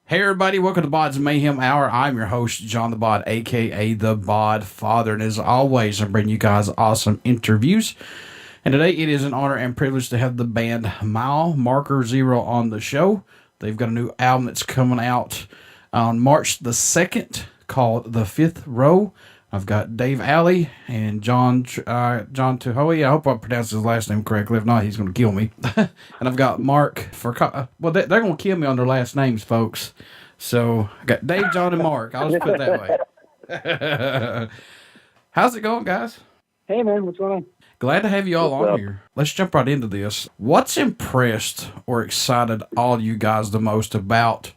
Hey everybody, welcome to BODS Mayhem Hour. I'm your host, John the Bod, aka the Bod Father, and as always, I'm bringing you guys awesome interviews. And today it is an honor and privilege to have the band Mile Marker Zero on the show. They've got a new album that's coming out on March the 2nd called The Fifth Row. I've got Dave Alley and John Tuohy. I hope I pronounced his last name correctly. If not, he's going to kill me. And I've got Mark well, they're going to kill me on their last names, folks. So I got Dave, John, and Mark. I'll just put it that way. How's it going, guys? Hey, man. What's going on? Glad to have you all on here. Let's jump right into this. What's impressed or excited all you guys the most about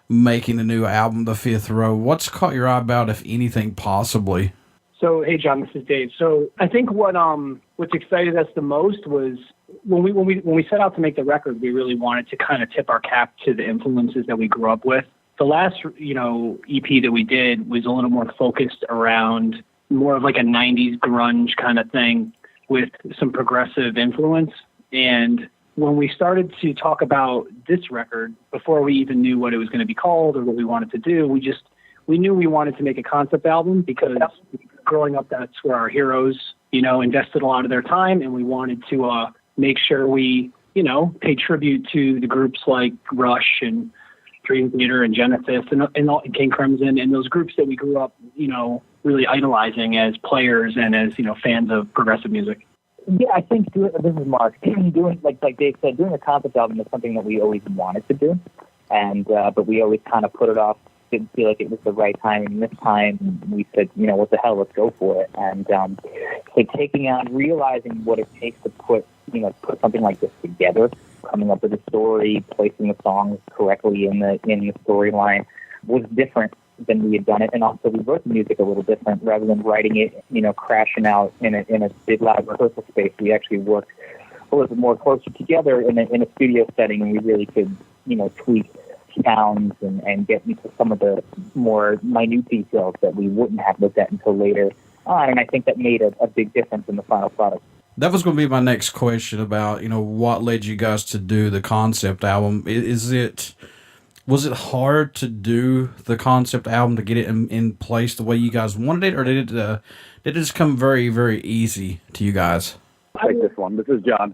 making the new album, The Fifth Row? What's caught your eye about, if anything, possibly? So, hey, John, this is Dave. So, I think what's excited us the most was when we set out to make the record, we really wanted to kind of tip our cap to the influences that we grew up with. The last, EP that we did was a little more focused around more of like a 90s grunge kind of thing with some progressive influence. And when we started to talk about this record, before we even knew what it was going to be called or what we wanted to do, we knew we wanted to make a concept album because growing up, that's where our heroes, invested a lot of their time, and we wanted to make sure we, pay tribute to the groups like Rush and Dream Theater and Genesis and King Crimson and those groups that we grew up, really idolizing as players and as, fans of progressive music. Yeah, I think this is Mark. Doing like Dave said, doing a concept album is something that we always wanted to do, and but we always kind of put it off. Didn't feel like it was the right time. And this time we said, what the hell, let's go for it. And taking on, realizing what it takes to put something like this together, coming up with a story, placing the songs correctly in the storyline was different than we had done it. And also we wrote the music a little different rather than writing it, crashing out in a big loud rehearsal space. We actually worked a little bit more closer together in a studio setting, and we really could, tweak sounds and get into some of the more minute details that we wouldn't have looked at until later on. And I think that made a big difference in the final product. That was going to be my next question about, what led you guys to do the concept album. Was it hard to do the concept album to get it in place the way you guys wanted it, or did it just come very, very easy to you guys? I'll take this one. This is John.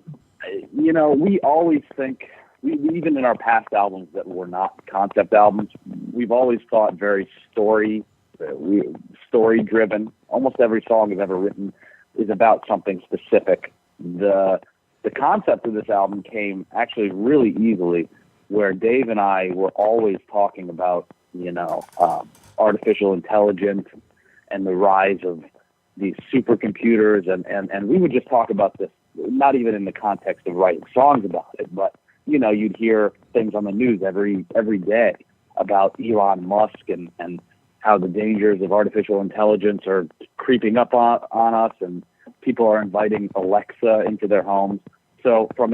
We always think, even in our past albums that were not concept albums, we've always thought very story-driven. Almost every song we've ever written is about something specific. The concept of this album came actually really easily, where Dave and I were always talking about, artificial intelligence and the rise of these supercomputers, and we would just talk about this, not even in the context of writing songs about it, but you'd hear things on the news every day about Elon Musk and how the dangers of artificial intelligence are creeping up on us, and people are inviting Alexa into their homes. So from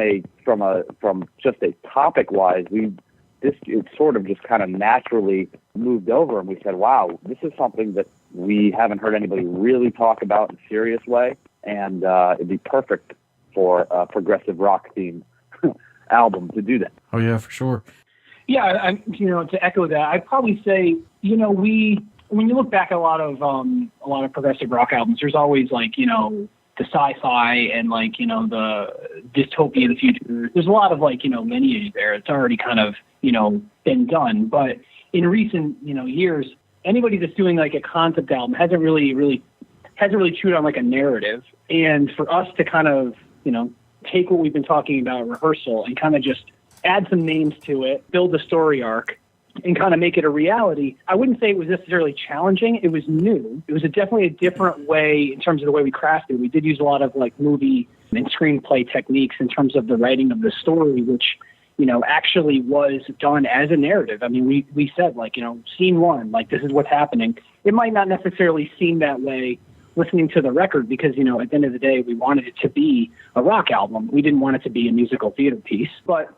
just a topic wise, it sort of just kind of naturally moved over, and we said, wow, this is something that we haven't heard anybody really talk about in a serious way, and it'd be perfect for a progressive rock themed album to do that. Oh yeah, for sure. Yeah, to echo that, I'd probably say, when you look back at a lot of progressive rock albums, there's always like, the sci-fi and like, the dystopia of the future. There's a lot of like, lineage there. It's already kind of, been done. But in recent, years, anybody that's doing like a concept album hasn't really chewed on like a narrative. And for us to kind of, take what we've been talking about in rehearsal and kind of just add some names to it, build a story arc, and kind of make it a reality. I wouldn't say it was necessarily challenging. It was new. It was definitely a different way in terms of the way we crafted. We did use a lot of like movie and screenplay techniques in terms of the writing of the story, which, actually was done as a narrative. I mean, we said like, scene one, like this is what's happening. It might not necessarily seem that way listening to the record because, at the end of the day, we wanted it to be a rock album. We didn't want it to be a musical theater piece. But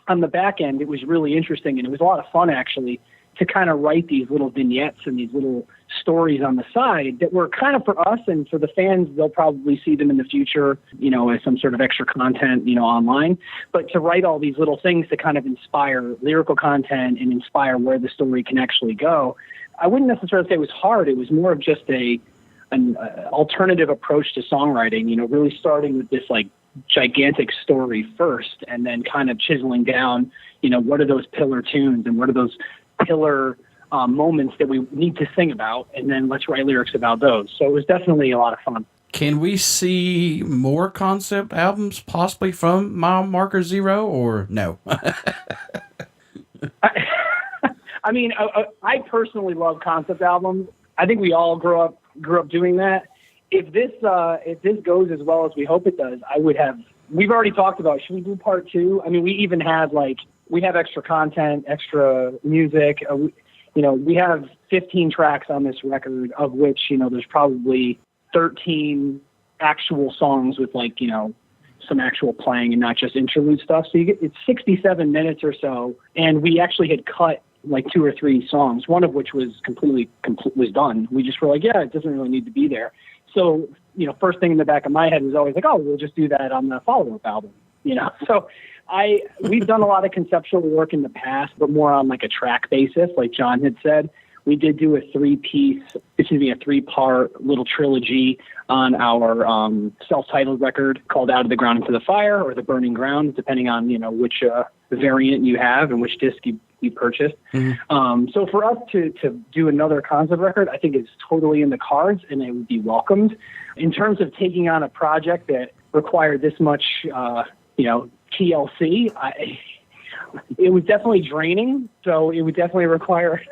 on the back end, it was really interesting, and it was a lot of fun, actually, to kind of write these little vignettes and these little stories on the side that were kind of for us, and for the fans, they'll probably see them in the future, as some sort of extra content, online. But to write all these little things to kind of inspire lyrical content and inspire where the story can actually go, I wouldn't necessarily say it was hard. It was more of just an alternative approach to songwriting, really starting with this like gigantic story first, and then kind of chiseling down, what are those pillar tunes and what are those pillar moments that we need to sing about, and then let's write lyrics about those. So it was definitely a lot of fun. Can we see more concept albums possibly from Mile Marker Zero, or no? I mean, I personally love concept albums. I think we all grew up doing that. If this goes as well as we hope it does, I would have. We've already talked about, should we do part 2? I mean, we even had we have extra content, extra music. We have 15 tracks on this record, of which, there's probably 13 actual songs with some actual playing and not just interlude stuff. So it's 67 minutes or so. And we actually had cut 2 or 3 songs, one of which was was done. We just were like, yeah, it doesn't really need to be there. So, first thing in the back of my head was always like, oh, we'll just do that on the follow-up album, So we've done a lot of conceptual work in the past, but more on a track basis, like John had said. We did do a 3-part little trilogy on our self-titled record called Out of the Ground into the Fire, or The Burning Ground, depending on, which variant you have and which disc you purchased. Mm-hmm. So for us to do another concept record, I think it's totally in the cards, and it would be welcomed. In terms of taking on a project that required this much, TLC, it was definitely draining. So it would definitely require,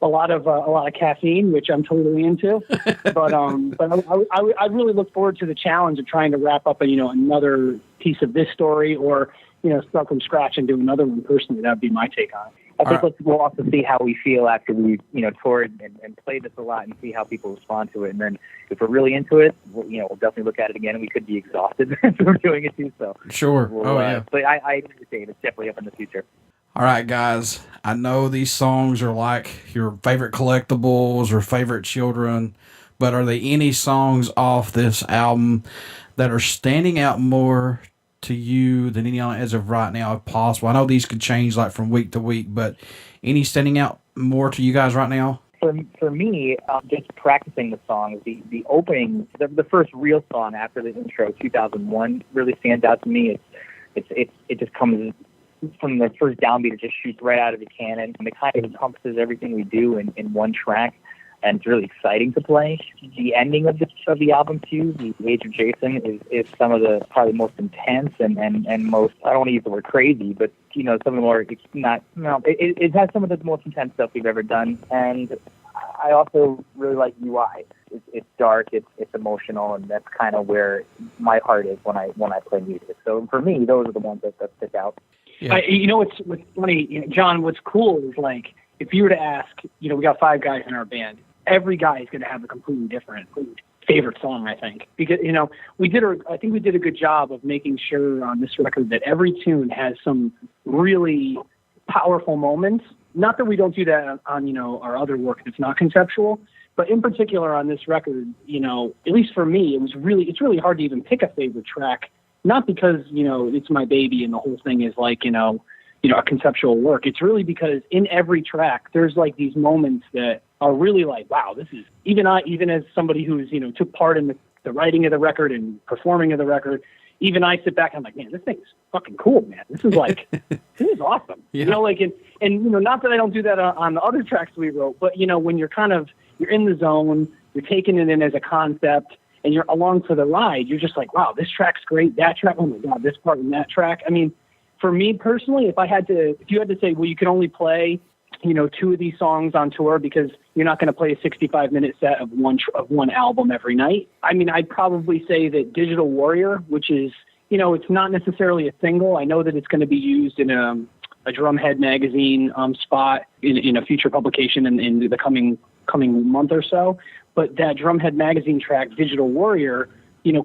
a lot of caffeine, which I'm totally into. But I really look forward to the challenge of trying to wrap up another piece of this story, or start from scratch and do another one personally. That'd be my take on it. I think we'll also see how we feel after we, toured and played this a lot, and see how people respond to it. And then if we're really into it, we'll definitely look at it again, and we could be exhausted if we're doing it too. So sure. Yeah. But I agree with Dave. It's definitely up in the future. All right, guys. I know these songs are like your favorite collectibles or favorite children, but are there any songs off this album that are standing out more to you than any as of right now, if possible? I know these could change from week to week, but any standing out more to you guys right now? For me, just practicing the songs, the opening, the first real song after the intro, 2001, really stands out to me. It just comes from the first downbeat. It just shoots right out of the cannon, and it kind of encompasses everything we do in one track. And it's really exciting to play. The ending of the album too, The Age of Jason, is some of the probably most intense and most, I don't want to use the word crazy, but some of the more, it has some of the most intense stuff we've ever done. And I also really like UI. It's dark, it's emotional, and that's kind of where my heart is when I play music. So for me, those are the ones that stick out. Yeah. What's funny, John, what's cool is if you were to ask, we got 5 guys in our band, every guy is going to have a completely different favorite song, I think. Because, I think we did a good job of making sure on this record that every tune has some really powerful moments. Not that we don't do that on our other work that's not conceptual, but in particular on this record, at least for me, it's really hard to even pick a favorite track. Not because, it's my baby and the whole thing is a conceptual work. It's really because in every track, there's these moments that are really wow, this is, even as somebody who's, took part in the writing of the record and performing of the record, even I sit back and I'm like, man, this thing's fucking cool, man. This is this is awesome. Yeah. Not that I don't do that on the other tracks we wrote, but when you're you're in the zone, you're taking it in as a concept, and you're along for the ride, you're just like, wow, this track's great. That track, oh my God, this part in that track. I mean, for me personally, if you had to say, well, you can only play, 2 of these songs on tour because you're not going to play a 65-minute set of one album every night. I mean, I'd probably say that Digital Warrior, which is, it's not necessarily a single. I know that it's going to be used in a Drumhead magazine spot in a future publication in the coming month or so. But that Drumhead magazine track, Digital Warrior,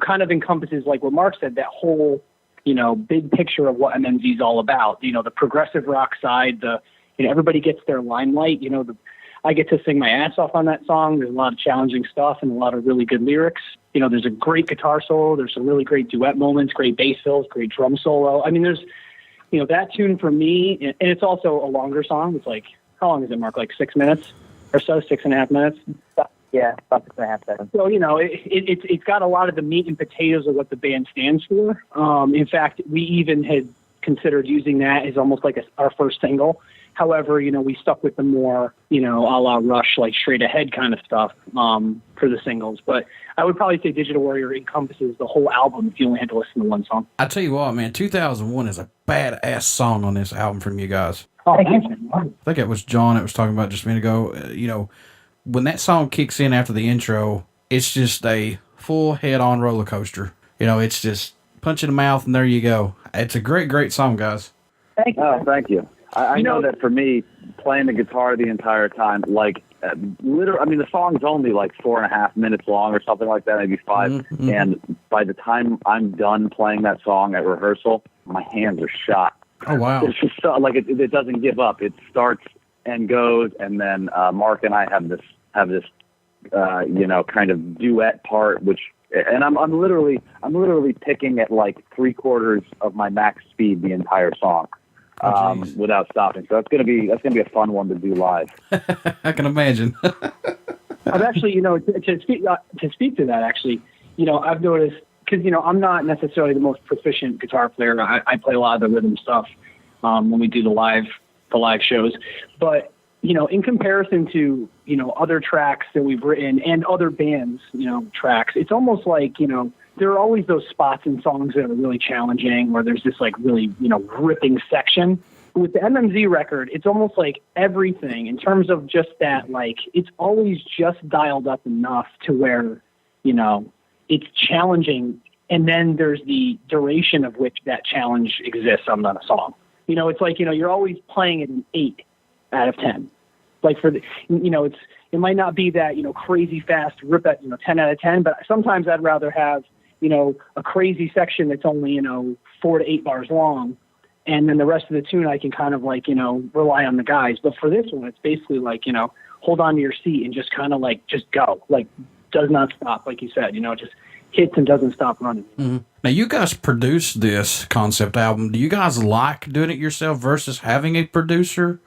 kind of encompasses, like what Mark said, that whole, big picture of what MMZ is all about. The progressive rock side, the everybody gets their limelight. I get to sing my ass off on that song. There's a lot of challenging stuff and a lot of really good lyrics. There's a great guitar solo. There's some really great duet moments, great bass fills, great drum solo. I mean, there's, that tune for me, and it's also a longer song. It's like, how long is it, Mark? Like 6 minutes or so, 6.5 minutes? Yeah, about 6.5 seconds. So, it's got a lot of the meat and potatoes of what the band stands for. In fact, we even had considered using that as almost like our first single. However, we stuck with the more, a la Rush, like straight ahead kind of stuff for the singles. But I would probably say Digital Warrior encompasses the whole album if you only had to listen to one song. I tell you what, man, 2001 is a badass song on this album from you guys. Oh, I think it was John that was talking about just a minute ago. When that song kicks in after the intro, it's just a full head-on roller coaster. It's just punch in the mouth and there you go. It's a great, great song, guys. Thank you. Oh, thank you. I know that for me, playing the guitar the entire time, literally, I mean, the song's only like 4.5 minutes long or something like that, maybe 5. Mm-hmm. And by the time I'm done playing that song at rehearsal, my hands are shot. Oh, wow. It's just it doesn't give up. It starts and goes, and then Mark and I have this kind of duet part, and I'm literally picking at like 3/4 of my max speed the entire song. Without stopping. So that's gonna be a fun one to do live. I can imagine. I've actually, to speak to that, actually, I've noticed, because, I'm not necessarily the most proficient guitar player. I play a lot of the rhythm stuff when we do the live shows. But, in comparison to, other tracks that we've written and other bands, tracks, it's almost like, there are always those spots in songs that are really challenging, where there's this like really, ripping section. With the MMZ record, it's almost like everything in terms of just that, like, it's always just dialed up enough to where, it's challenging. And then there's the duration of which that challenge exists on the song. It's like, you're always playing it an 8 out of 10. Like for the, it might not be that, crazy fast rip at, 10 out of 10, but sometimes I'd rather have, a crazy section that's only, 4 to 8 bars long. And then the rest of the tune, I can kind of like, rely on the guys. But for this one, it's basically like, hold on to your seat and just kind of like, just go, like, does not stop. Like you said, just hits and doesn't stop running. Mm-hmm. Now, you guys produced this concept album. Do you guys like doing it yourself versus having a producer?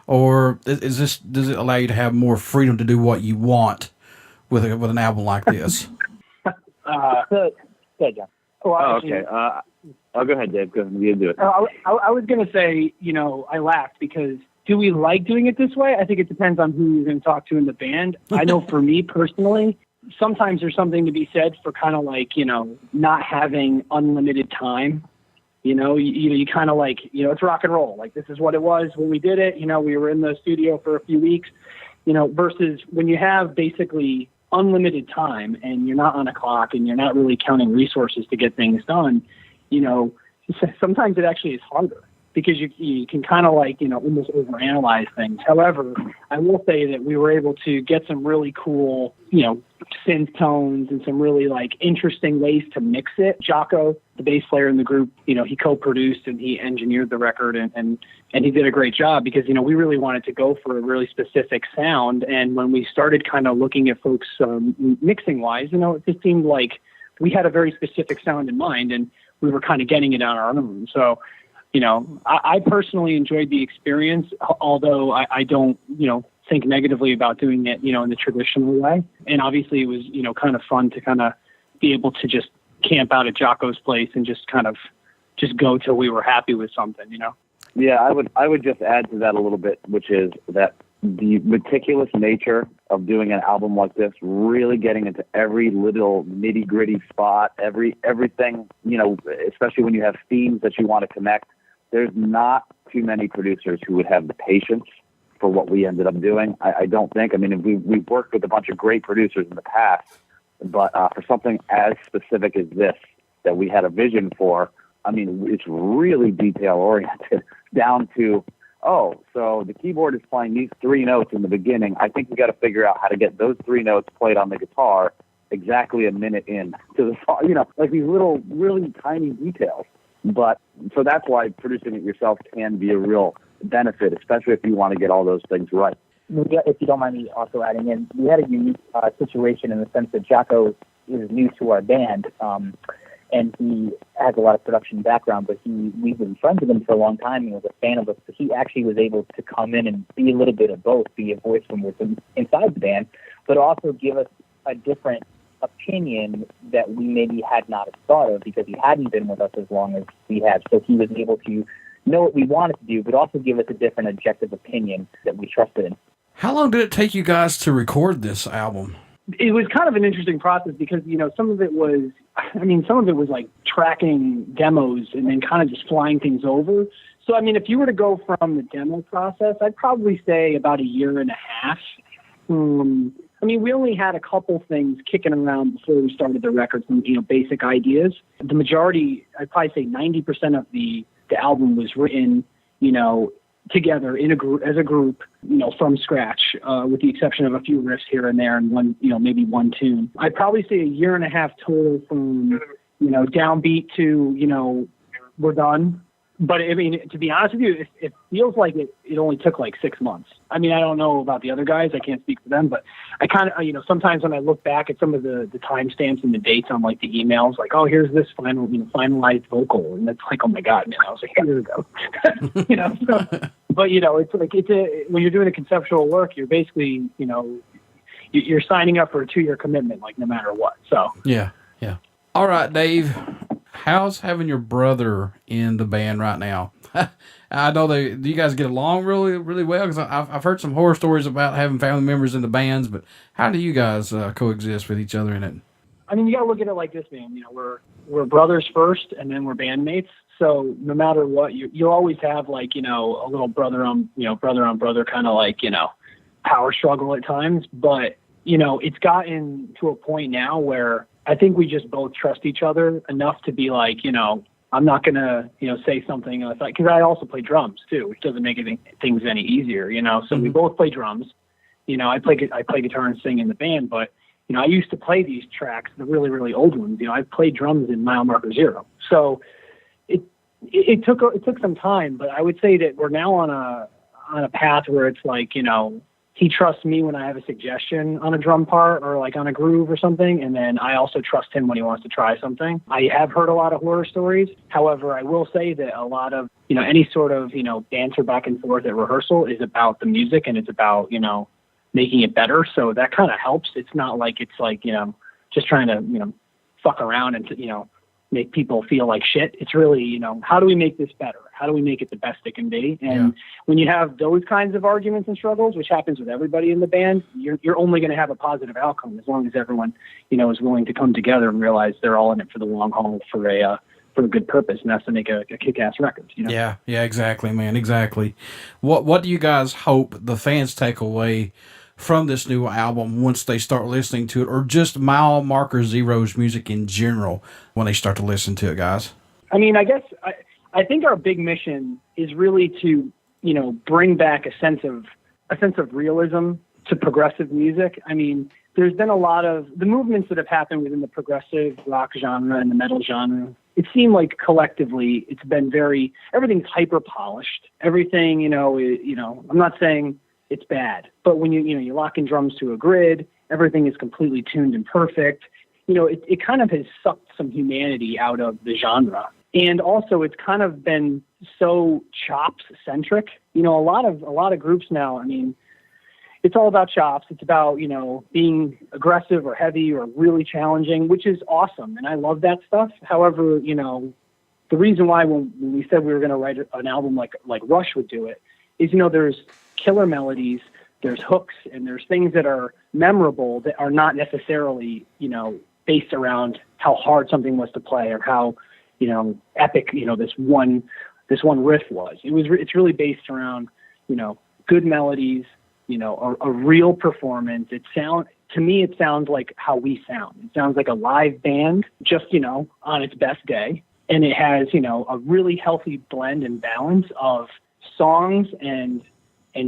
Or does it allow you to have more freedom to do what you want with an album like this? Good, John. Well, okay. Go ahead, Dave. Go ahead. You do it. I was going to say, I laughed because do we like doing it this way? I think it depends on who you're going to talk to in the band. I know for me personally, sometimes there's something to be said for kind of like, not having unlimited time. You kind of like, it's rock and roll. Like, this is what it was when we did it. We were in the studio for a few weeks, versus when you have basically unlimited time and you're not on a clock and you're not really counting resources to get things done, sometimes it actually is harder because you can kind of like, almost overanalyze things. However, I will say that we were able to get some really cool, synth tones and some really like interesting ways to mix it. Jocko, the bass player in the group, he co-produced and he engineered the record and he did a great job because, we really wanted to go for a really specific sound. And when we started kind of looking at folks mixing wise, it just seemed like we had a very specific sound in mind and we were kind of getting it on our own. So, I personally enjoyed the experience, although I don't, think negatively about doing it, in the traditional way. And obviously it was, kind of fun to kind of be able to just camp out at Jocko's place and just kind of just go till we were happy with something, Yeah, I would just add to that a little bit, which is that the meticulous nature of doing an album like this, really getting into every little nitty gritty spot, everything, especially when you have themes that you want to connect. There's not too many producers who would have the patience for what we ended up doing. I don't think. I mean, we've worked with a bunch of great producers in the past, but for something as specific as this that we had a vision for, I mean, it's really detail oriented down to, so the keyboard is playing these 3 notes in the beginning. I think we got to figure out how to get those 3 notes played on the guitar exactly a minute in to the song. Like these little, really tiny details. But so that's why producing it yourself can be a real benefit, especially if you want to get all those things right. If you don't mind me also adding in, we had a unique situation in the sense that Jocko is new to our band, and he has a lot of production background, but we've been friends with him for a long time and was a fan of us. But he actually was able to come in and be a little bit of both, be a voice from within inside the band, but also give us a different opinion that we maybe had not thought of because he hadn't been with us as long as we had. So he was able to know what we wanted to do, but also give us a different objective opinion that we trusted in. How long did it take you guys to record this album? It was kind of an interesting process because, some of it was like tracking demos and then kind of just flying things over. So, if you were to go from the demo process, I'd probably say about a year and a half. We only had a couple things kicking around before we started the record, some, basic ideas. The majority, I'd probably say 90% of the album was written, together in a group, as a group, from scratch, with the exception of a few riffs here and there and one, maybe one tune. I'd probably say a year and a half total from, downbeat to, we're done. But to be honest with you, it feels like it only took like 6 months. I don't know about the other guys. I can't speak for them, but I kind of, sometimes when I look back at some of the timestamps and the dates on like the emails, like, oh, here's this finalized vocal. And it's like, oh my God, man, I was like, here we go. But it's like, when you're doing a conceptual work, you're basically, you're signing up for a 2-year commitment, like no matter what. So, yeah. All right, Dave. How's having your brother in the band right now? I know do you guys get along really, really well? Because I've heard some horror stories about having family members in the bands, but how do you guys coexist with each other in it? You got to look at it like this, man. We're brothers first, and then we're bandmates. So no matter what, you always have like, a little brother on brother kind of like, power struggle at times. But, it's gotten to a point now where I think we just both trust each other enough to be like, I'm not going to, say something because I also play drums too, which doesn't make things any easier, So we both play drums. I play guitar and sing in the band, but, I used to play these tracks, the really, really old ones. I played drums in Mile Marker Zero. So it took some time, but I would say that we're now on a path where it's like, he trusts me when I have a suggestion on a drum part or like on a groove or something. And then I also trust him when he wants to try something. I have heard a lot of horror stories. However, I will say that a lot of, any sort of, banter back and forth at rehearsal is about the music and it's about, making it better. So that kind of helps. It's not like it's like, just trying to, fuck around and, make people feel like shit. It's really, how do we make this better? How do we make it the best it can be? And when you have those kinds of arguments and struggles, which happens with everybody in the band, you're only going to have a positive outcome as long as everyone, is willing to come together and realize they're all in it for the long haul for a good purpose, and that's to make a kick-ass record. Yeah, exactly, man, exactly. What do you guys hope the fans take away from this new album once they start listening to it, or just Mile Marker Zero's music in general when they start to listen to it, guys? I think our big mission is really to, bring back a sense of realism to progressive music. There's been a lot of the movements that have happened within the progressive rock genre and the metal genre. It seemed like collectively it's been everything's hyper polished. Everything, I'm not saying it's bad, but when you lock in drums to a grid, everything is completely tuned and perfect. It kind of has sucked some humanity out of the genre. And also it's kind of been so chops centric. A lot of groups now, it's all about chops. It's about, being aggressive or heavy or really challenging, which is awesome. And I love that stuff. However, the reason why when we said we were going to write an album like Rush would do it is, there's killer melodies, there's hooks, and there's things that are memorable that are not necessarily, based around how hard something was to play or how, epic, this one riff was. It's really based around, good melodies, a real performance. To me, it sounds like how we sound. It sounds like a live band, just, on its best day. And it has, a really healthy blend and balance of songs and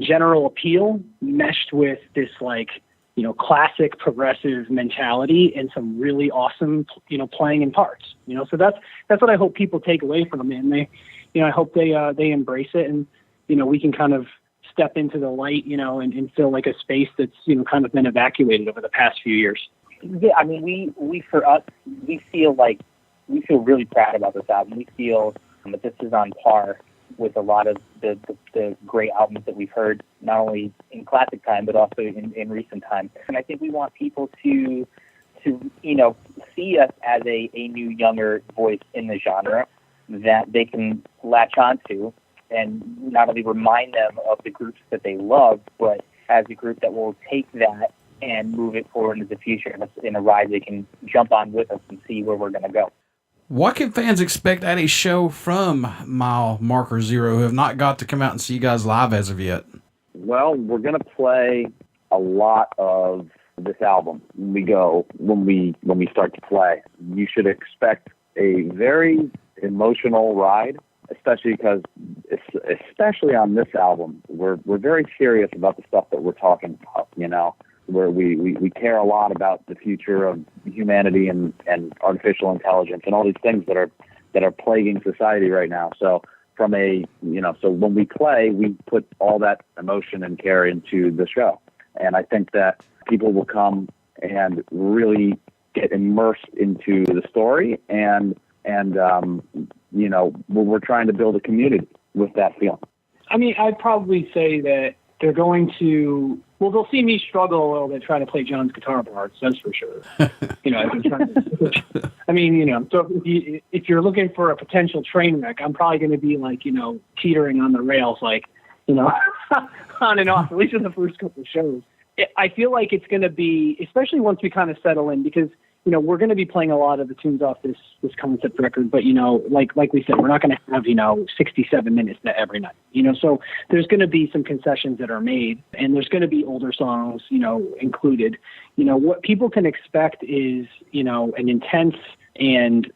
general appeal meshed with this, like, classic progressive mentality and some really awesome, playing in parts, so that's what I hope people take away from them. And I hope they embrace it, and, we can kind of step into the light, and feel like a space that's, kind of been evacuated over the past few years. Yeah. I mean, we feel really proud about this album. We feel that this is on par with a lot of the great albums that we've heard, not only in classic time, but also in recent time. And I think we want people to see us as a new, younger voice in the genre that they can latch onto, and not only remind them of the groups that they love, but as a group that will take that and move it forward into the future in a ride they can jump on with us and see where we're going to go. What can fans expect at a show from Mile Marker Zero who have not got to come out and see you guys live as of yet? Well, we're going to play a lot of this album when we start to play. You should expect a very emotional ride, especially because, especially on this album, we're very serious about the stuff that we're talking about, where we care a lot about the future of humanity and artificial intelligence and all these things that are plaguing society right now. So so when we play, we put all that emotion and care into the show. And I think that people will come and really get immersed into the story, and we're trying to build a community with that feeling. I mean, I'd probably say that they're going to, they'll see me struggle a little bit trying to play John's guitar parts, that's for sure. So if you're looking for a potential train wreck, I'm probably going to be like, teetering on the rails, like, on and off, at least in the first couple of shows. I feel like it's going to be, especially once we kind of settle in, because we're going to be playing a lot of the tunes off this concept record, but, like we said, we're not going to have, 67 minutes every night, so there's going to be some concessions that are made, and there's going to be older songs, included. What people can expect is, an intense and,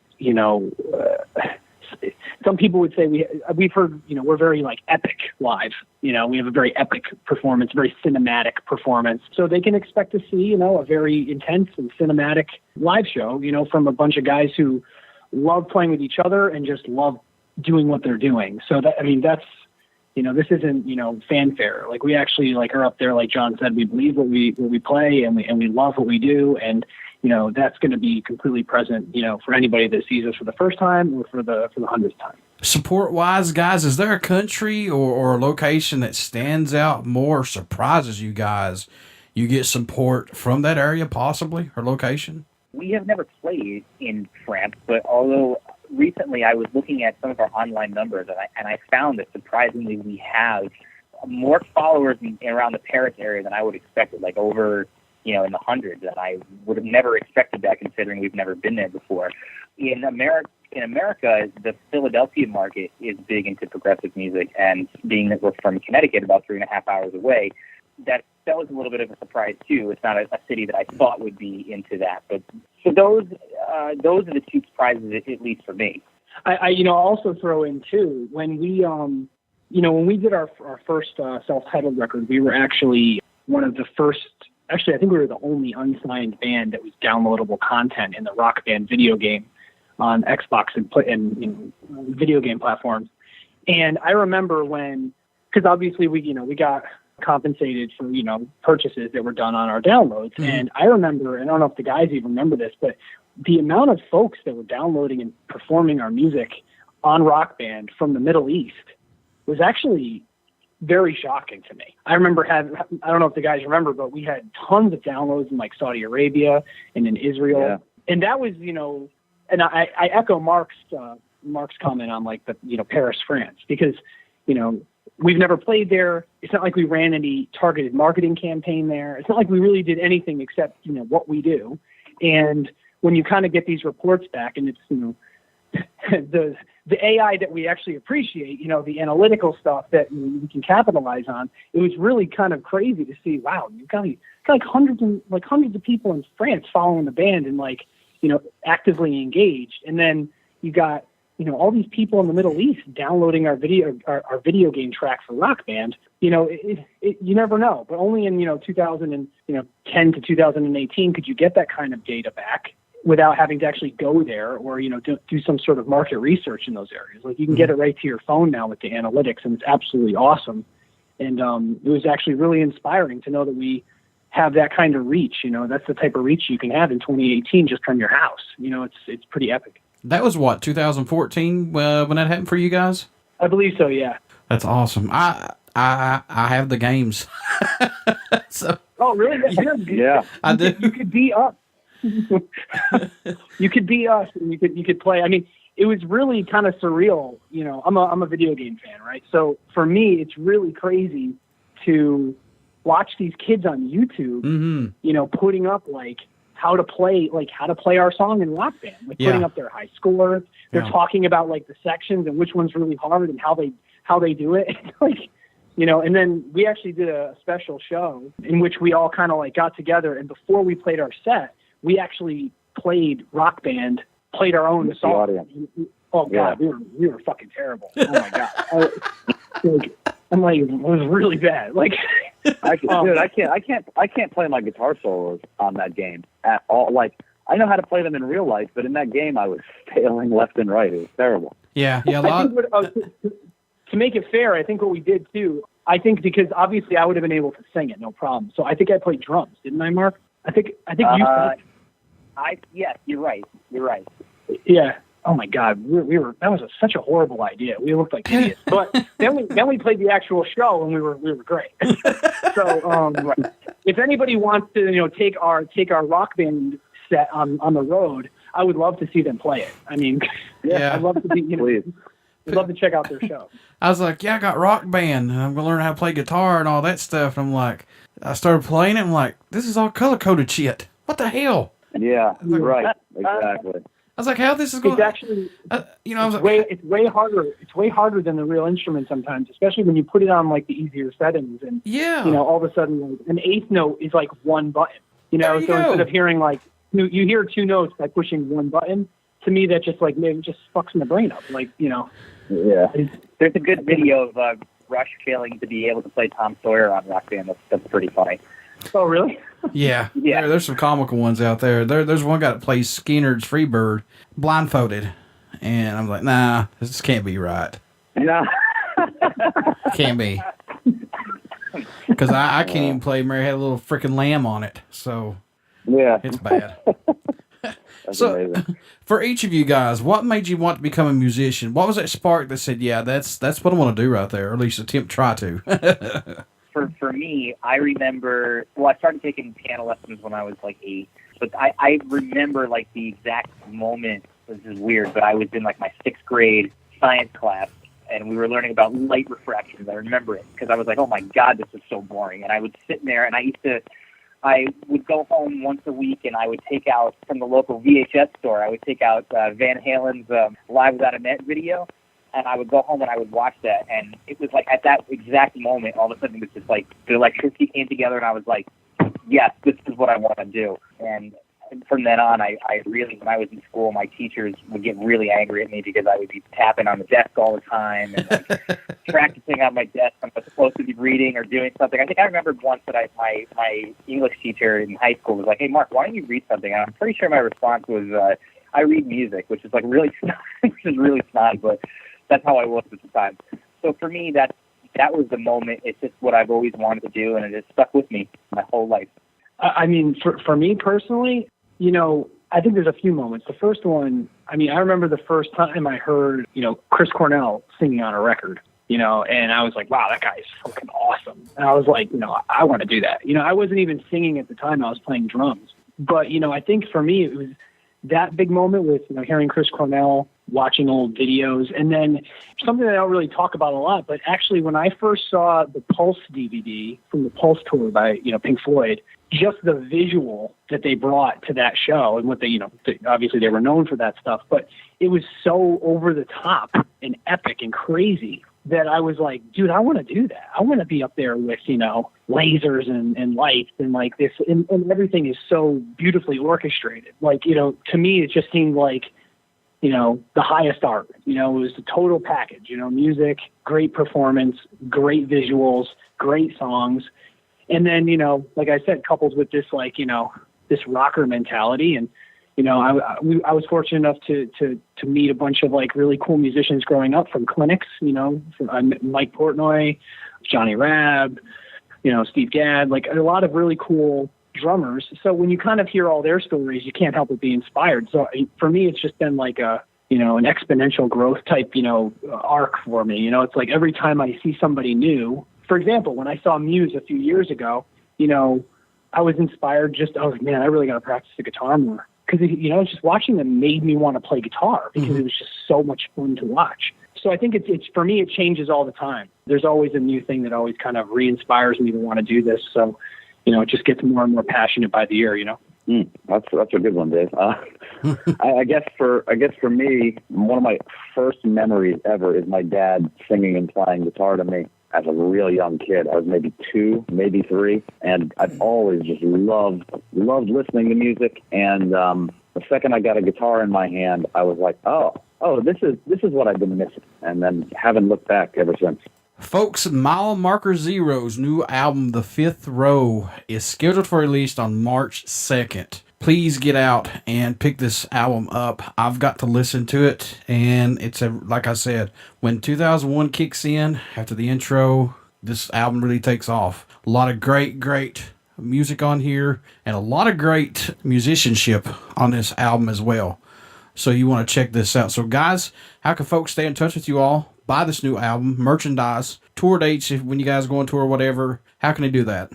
some people would say we've heard, we're very epic live. We have a very epic performance, very cinematic performance. So they can expect to see, a very intense and cinematic live show, from a bunch of guys who love playing with each other and just love doing what they're doing. So that's, this isn't, fanfare. Like, we actually are up there, like John said, we believe what we play, and we love what we do. And, that's going to be completely present, for anybody that sees us for the first time or for the 100th time. Support-wise, guys, is there a country or a location that stands out more, surprises you guys? You get support from that area, possibly, or location? We have never played in France, but although recently I was looking at some of our online numbers, and I found that surprisingly we have more followers around the Paris area than I would expect, over in the hundreds, and I would have never expected that, considering we've never been there before. In America, the Philadelphia market is big into progressive music, and being that we're from Connecticut, about 3.5 hours away, that was a little bit of a surprise too. It's not a city that I thought would be into that, but so those are the two surprises, at least for me. I also throw in too, when we did our first self-titled record, we were actually one of the first. Actually, I think we were the only unsigned band that was downloadable content in the Rock Band video game on Xbox and video game platforms. And I remember because obviously we got compensated for, purchases that were done on our downloads. Mm-hmm. And I remember, and I don't know if the guys even remember this, but the amount of folks that were downloading and performing our music on Rock Band from the Middle East was actually very shocking to me. I remember I don't know if the guys remember, but we had tons of downloads in Saudi Arabia and in Israel. Yeah. And that was, and I echo Mark's comment on the, Paris, France, because, we've never played there. It's not like we ran any targeted marketing campaign there. It's not like we really did anything except, what we do. And when you kind of get these reports back, and it's, the AI that we actually appreciate, the analytical stuff that we can capitalize on, it was really kind of crazy to see, wow, you've got hundreds of people in France following the band and actively engaged. And then you got, all these people in the Middle East downloading our video game track for Rock Band. You never know, but only in 2010 to 2018 could you get that kind of data back without having to actually go there or do some sort of market research in those areas. Like, you can get it right to your phone now with the analytics, and it's absolutely awesome. And it was actually really inspiring to know that we have that kind of reach. That's the type of reach you can have in 2018 just from your house. It's pretty epic. That was what, 2014 when that happened for you guys? I believe so, yeah. That's awesome. I have the games. So. Oh, really? Yeah. I do. You could be us. You could be us, and you could play. I mean, it was really kind of surreal. I'm a video game fan, right? So for me, it's really crazy to watch these kids on YouTube, putting up how to play our song in Rock Band, putting up their high score. They're talking about the sections and which one's really hard and how they do it. And then we actually did a special show in which we all kind of got together, and before we played our set, we actually played Rock Band, played our own song. Oh God, we were fucking terrible. Oh my God. It was really bad. I can't play my guitar solos on that game at all. I know how to play them in real life, but in that game I was failing left and right. It was terrible. Yeah, a lot. To make it fair, I think what we did too, because obviously I would have been able to sing it, no problem. So I think I played drums, didn't I, Mark? I think you sang. Yes, you're right. Yeah. Oh my God, we were. That was such a horrible idea. We looked like idiots. But then we played the actual show, and we were great. So if anybody wants to take our Rock Band set on the road, I would love to see them play it. I mean, I'd love to be. I'd love to check out their show. I was like, I got Rock Band, and I'm gonna learn how to play guitar and all that stuff. And I'm like, I started playing it. I'm like, this is all color coded shit. What the hell? Yeah, right. Exactly. I was like, how this is going? It's actually, I was it's way harder. It's way harder than the real instrument sometimes, especially when you put it on the easier settings, and all of a sudden an eighth note is one button. So instead of hearing you hear two notes by pushing one button. To me, that just maybe just fucks my brain up. Yeah. There's a good video of Rush failing to be able to play Tom Sawyer on Rock Band. That's pretty funny. Oh, really? Yeah. There's some comical ones out there. There's one guy that plays Skinner's Freebird blindfolded, and I'm like, nah, this can't be right. No. Can't be. Because I can't even play Mary Had a Little Freaking Lamb on it, so it's bad. So, amazing. For each of you guys, what made you want to become a musician? What was that spark that said, that's what I want to do right there, or at least try to? For me, I remember, I started taking piano lessons when I was 8, but I remember the exact moment. This is weird, but I was in my 6th grade science class, and we were learning about light refractions. I remember it because I was like, oh my God, this is so boring. And I would sit there, and I would go home once a week, and I would take out from the local VHS store, I would take out Van Halen's Live Without a Net video, and I would go home and I would watch that. And it was at that exact moment, all of a sudden, it was just the electricity came together, and I was like, yes, this is what I want to do. And from then on, I really, when I was in school, my teachers would get really angry at me because I would be tapping on the desk all the time and practicing on my desk. I'm supposed to be reading or doing something. I think I remembered once that my English teacher in high school was like, hey, Mark, why don't you read something? And I'm pretty sure my response was, I read music, which is really snide, but that's how I was at the time. So for me, that was the moment. It's just what I've always wanted to do, and it has stuck with me my whole life. I mean, for me personally, I think there's a few moments. The first one, I remember the first time I heard, Chris Cornell singing on a record, and I was like, wow, that guy is fucking awesome. And I was like, I want to do that. I wasn't even singing at the time. I was playing drums. But, I think for me, it was that big moment with, hearing Chris Cornell, watching old videos, and then something that I don't really talk about a lot, but actually when I first saw the Pulse DVD from the Pulse tour by, Pink Floyd, just the visual that they brought to that show and what they, obviously they were known for that stuff, but it was so over the top and epic and crazy that I was like, dude, I want to do that. I want to be up there with, lasers and lights and this, and everything is so beautifully orchestrated. To me, it just seemed like, the highest art. It was the total package, music, great performance, great visuals, great songs. And then, like I said, coupled with this, this rocker mentality. And, I was fortunate enough to meet a bunch of really cool musicians growing up from clinics, from Mike Portnoy, Johnny Rabb, Steve Gadd, a lot of really cool drummers. So when you kind of hear all their stories, you can't help but be inspired. So for me, it's just been an exponential growth type, arc for me. It's like every time I see somebody new, for example, when I saw Muse a few years ago, I was inspired oh man, I really got to practice the guitar more. Because, just watching them made me want to play guitar because it was just so much fun to watch. So I think it's for me, it changes all the time. There's always a new thing that always kind of re-inspires me to want to do this. So, it just gets more and more passionate by the year, That's a good one, Dave. I guess for me, one of my first memories ever is my dad singing and playing guitar to me as a real young kid. I was maybe 2, maybe 3, and I've always just loved listening to music. And the second I got a guitar in my hand, I was like, oh, this is what I've been missing, and then haven't looked back ever since. Folks, Mile Marker Zero's new album, The Fifth Row, is scheduled for release on March 2nd. Please get out and pick this album up. I've got to listen to it, and like I said, when 2001 kicks in, after the intro, this album really takes off. A lot of great music on here, and a lot of great musicianship on this album as well. So you want to check this out. So guys, how can folks stay in touch with you all? Buy this new album, merchandise, tour dates, when you guys go on tour or whatever. How can they do that?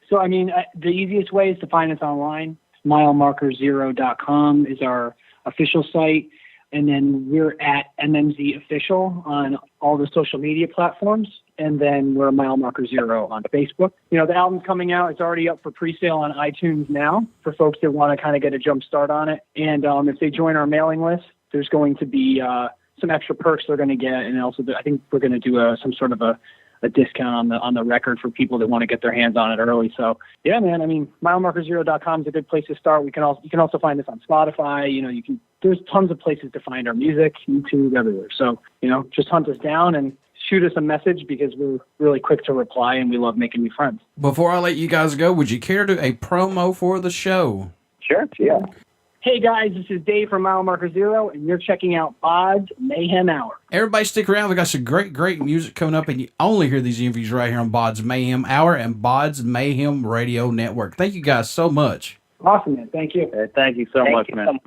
So, the easiest way is to find us online. milemarkerzero.com is our official site. And then we're at MMZ Official on all the social media platforms. And then we're Mile Marker Zero on Facebook. The album's coming out. It's already up for pre-sale on iTunes now for folks that want to kind of get a jump start on it. And if they join our mailing list, there's going to be some extra perks they're going to get. And also, I think we're going to do some sort of a discount on the record for people that want to get their hands on it early. So yeah, man, milemarkerzero.com is a good place to start. You can also find us on Spotify. There's tons of places to find our music, YouTube, everywhere. So, just hunt us down and shoot us a message because we're really quick to reply and we love making new friends. Before I let you guys go, would you care to do a promo for the show? Sure, yeah. Hey guys, this is Dave from Mile Marker Zero, and you're checking out BODS Mayhem Hour. Everybody stick around. We got some great music coming up, and you only hear these interviews right here on BODS Mayhem Hour and BODS Mayhem Radio Network. Thank you guys so much. Awesome, man. Thank you. Thank you so much, man.